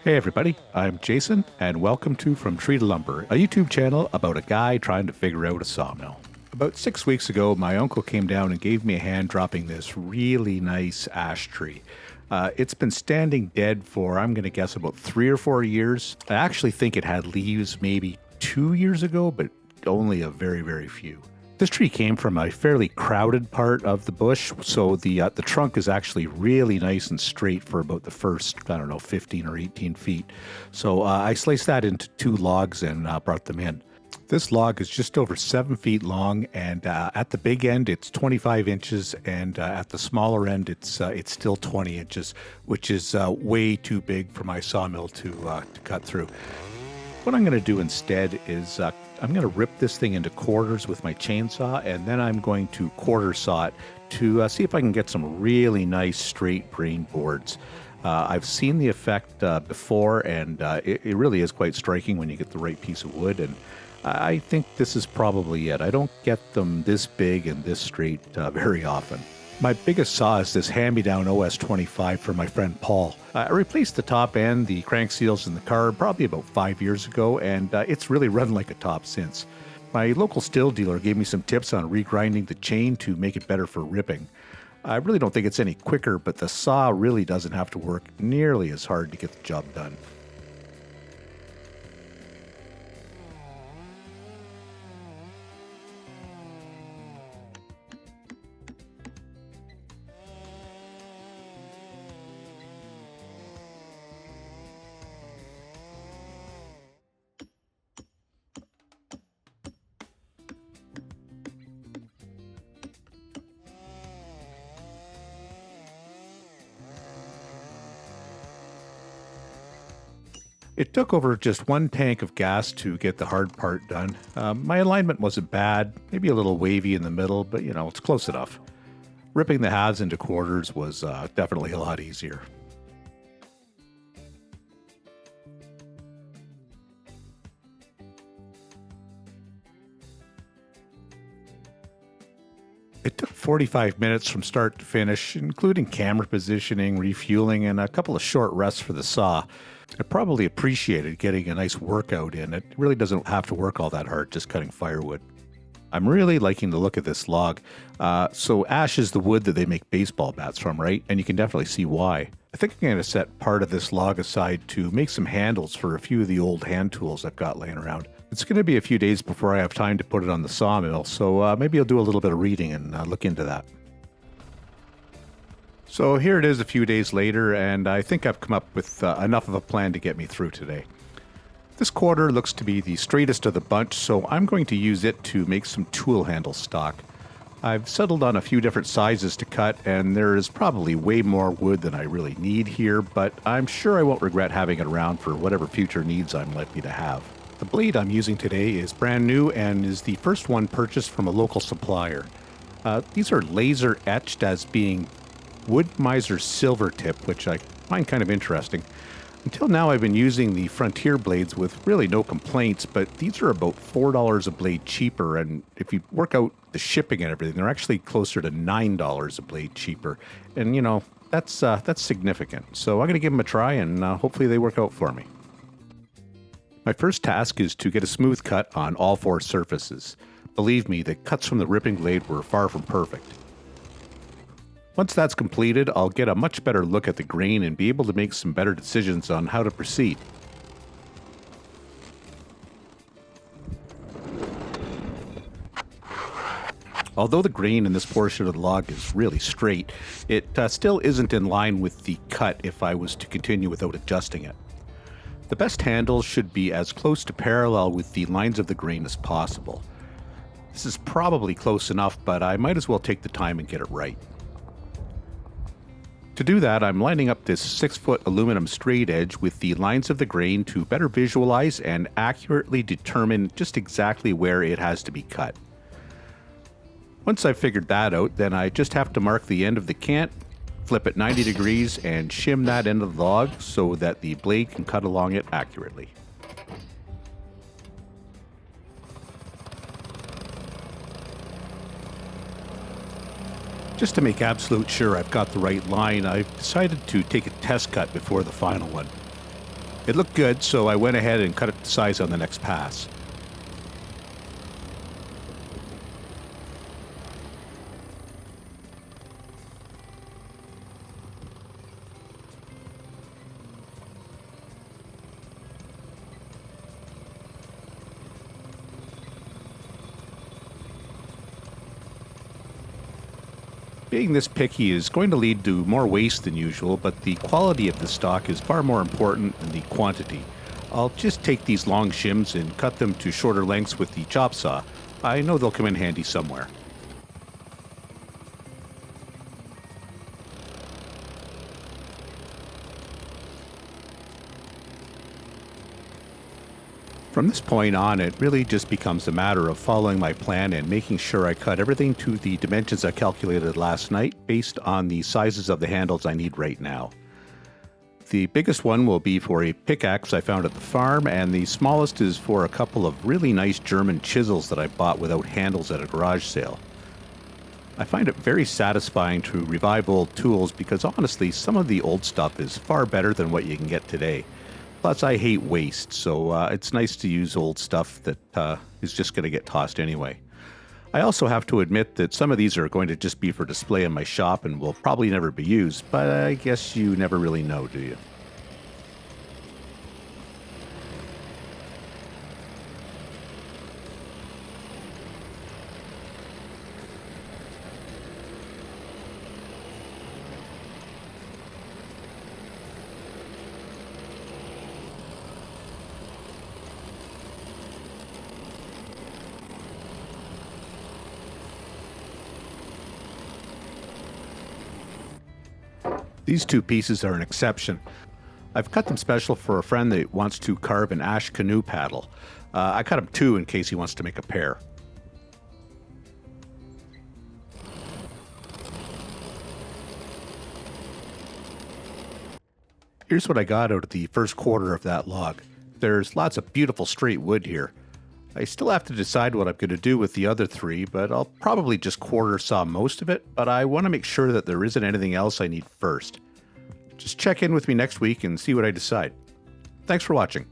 Hey everybody, I'm Jason, and welcome to From Tree to Lumber, a YouTube channel about a guy trying to figure out a sawmill. About 6 weeks ago, my uncle came down and gave me a hand dropping this really nice ash tree. It's been standing dead for, I'm going to guess, about 3 or 4 years. I actually think it had leaves maybe 2 years ago, but only a very, very few. This tree came from a fairly crowded part of the bush, so the trunk is actually really nice and straight for about the first, 15 or 18 feet. So I sliced that into 2 logs and brought them in. This log is just over 7 feet long, and at the big end it's 25 inches, and at the smaller end it's still 20 inches, which is way too big for my sawmill to cut through. What I'm going to do instead is I'm going to rip this thing into quarters with my chainsaw, and then I'm going to quarter saw it to see if I can get some really nice straight grain boards. I've seen the effect before, and it really is quite striking when you get the right piece of wood, and I think this is probably it. I don't get them this big and this straight very often. My biggest saw is this hand-me-down OS18 from my friend Paul. I replaced the top end, the crank seals in the car probably about 5 years ago, and it's really run like a top since. My local steel dealer gave me some tips on regrinding the chain to make it better for ripping. I really don't think it's any quicker, but the saw really doesn't have to work nearly as hard to get the job done. It took over just 1 tank of gas to get the hard part done. My alignment wasn't bad, maybe a little wavy in the middle, but it's close enough. Ripping the halves into quarters was definitely a lot easier. It took 45 minutes from start to finish, including camera positioning, refueling, and a couple of short rests for the saw. I probably appreciated getting a nice workout in. It really doesn't have to work all that hard just cutting firewood. I'm really liking the look of this log. So ash is the wood that they make baseball bats from, right? And you can definitely see why. I think I'm going to set part of this log aside to make some handles for a few of the old hand tools I've got laying around. It's going to be a few days before I have time to put it on the sawmill, so maybe I'll do a little bit of reading and look into that. So here it is a few days later, and I think I've come up with enough of a plan to get me through today. This quarter looks to be the straightest of the bunch, so I'm going to use it to make some tool handle stock. I've settled on a few different sizes to cut, and there is probably way more wood than I really need here, but I'm sure I won't regret having it around for whatever future needs I'm likely to have. The blade I'm using today is brand new and is the first one purchased from a local supplier. These are laser etched as being Wood-mizer silver tip, which I find kind of interesting. Until now I've been using the Frontier blades with really no complaints, but these are about $4 a blade cheaper, and if you work out the shipping and everything, they're actually closer to $9 a blade cheaper. And that's significant. So I'm going to give them a try, and hopefully they work out for me. My first task is to get a smooth cut on all 4 surfaces. Believe me, the cuts from the ripping blade were far from perfect. Once that's completed, I'll get a much better look at the grain and be able to make some better decisions on how to proceed. Although the grain in this portion of the log is really straight, it still isn't in line with the cut if I was to continue without adjusting it. The best handles should be as close to parallel with the lines of the grain as possible. This is probably close enough, but I might as well take the time and get it right. To do that, I'm lining up this 6-foot aluminum straight edge with the lines of the grain to better visualize and accurately determine just exactly where it has to be cut. Once I've figured that out, then I just have to mark the end of the cant, flip it 90 degrees, and shim that end of the log so that the blade can cut along it accurately. Just to make absolute sure I've got the right line, I've decided to take a test cut before the final one. It looked good, so I went ahead and cut it to size on the next pass. Being this picky is going to lead to more waste than usual, but the quality of the stock is far more important than the quantity. I'll just take these long shims and cut them to shorter lengths with the chop saw. I know they'll come in handy somewhere. From this point on, it really just becomes a matter of following my plan and making sure I cut everything to the dimensions I calculated last night based on the sizes of the handles I need right now. The biggest one will be for a pickaxe I found at the farm, and the smallest is for a couple of really nice German chisels that I bought without handles at a garage sale. I find it very satisfying to revive old tools because honestly, some of the old stuff is far better than what you can get today. Plus, I hate waste, so it's nice to use old stuff that is just going to get tossed anyway. I also have to admit that some of these are going to just be for display in my shop and will probably never be used, but I guess you never really know, do you? These two pieces are an exception. I've cut them special for a friend that wants to carve an ash canoe paddle. I cut him two in case he wants to make a pair. Here's what I got out of the first quarter of that log. There's lots of beautiful straight wood here. I still have to decide what I'm going to do with the other three, but I'll probably just quarter saw most of it, but I want to make sure that there isn't anything else I need first. Just check in with me next week and see what I decide. Thanks for watching.